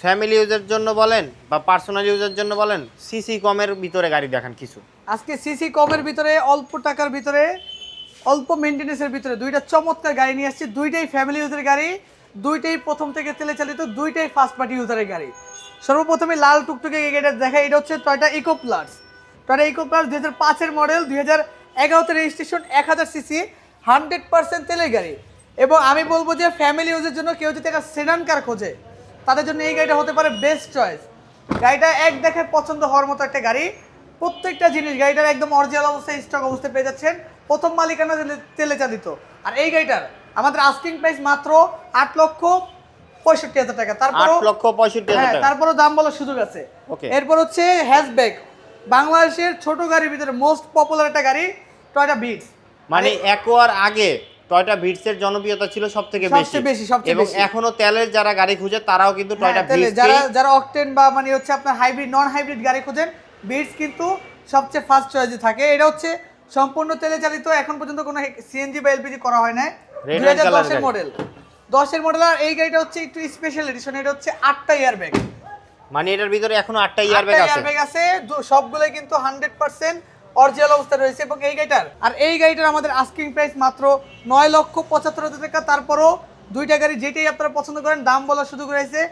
Family ইউজের জন্য বলেন বা পার্সোনাল ইউজের জন্য বলেন, সিসি কমের ভিতরে গাড়ি দেখান কিছু। আজকে সিসি কমের ভিতরে, অল্প টাকার ভিতরে, অল্প মেইনটেনেন্সের ভিতরে দুইটা চমৎকার গাড়ি নিয়ে আসছি। দুইটাই ফ্যামিলি ইউজের গাড়ি, দুইটাই প্রথম থেকে তেলে চালিত, দুইটাই ফার্স্ট পার্টি ইউজারের গাড়ি। সর্বপ্রথমে লাল টুকটুকে এই গাড়িটা দেখাই, এটা হচ্ছে Toyota Echo Plus. Toyota Echo Plus 2005-এর মডেল, 2011-তে রেজিস্ট্রেশন, 1000 সিসি, 100% তেলের গাড়ি। এবং আমি বলবো যে ফ্যামিলি ইউজের জন্য কেউ যদি একটা সেডান কার খোঁজে তাদের জন্য এই গাড়িটা হতে পারে বেস্ট চয়েস। গাড়িটা এক দেখে পছন্দ হওয়ার মতো একটা গাড়ি। প্রত্যেকটা জিনিস গাড়িটার একদম অরিজিনাল অবস্থায় স্টক অবস্থায় পেয়ে যাচ্ছেন, প্রথম মালিকানা তেলে চালিত। আর এই গাড়িটার আমাদের আস্কিং প্রাইস মাত্র 8,65,000 টাকা। তারপর 8,65,000 টাকা। তারপরও দাম বলার সুযোগ আছে। ওকে। এরপর হচ্ছে হ্যাশব্যাক, বাংলাদেশের ছোট গাড়ির ভিতরে মোস্ট পপুলার একটা গাড়ি টয়োটা বিটস। মানে একোয়ার আগে টয়োটা ভিটসের জনপ্রিয়তা ছিল সবথেকে বেশি এবং এখনো তেলের যারা গাড়ি খুঁজে তারাও কিন্তু টয়োটা ভিটস, যারা অকটেন বা মানে হচ্ছে আপনার হাইব্রিড নন হাইব্রিড গাড়ি খোঁজেন, বিটস কিন্তু সবচেয়ে ফার্স্ট চয়েসে থাকে। এটা হচ্ছে সম্পূর্ণ তেলে চালিত, এখন পর্যন্ত কোনো সিএনজি বা এলপিজি করা হয় না। 2010-এর মডেল, 10-এর মডেল। আর এই গাড়িটা হচ্ছে একটু স্পেশাল এডিশন, এটা হচ্ছে 8টা এয়ারব্যাগ। মানে এটার ভিতরে এখনো 8টা এয়ারব্যাগ আছে। সবগুলোই কিন্তু 100% অরিজিনাল অবস্থায় রয়েছে। এবং এই গাড়িটার আমাদের আস্কিং প্রাইস মাত্র 9,75,000 টাকা। তারপরও দুইটা গাড়ি যেটাই আপনারা পছন্দ করেন দাম বলার সুযোগ রয়েছে।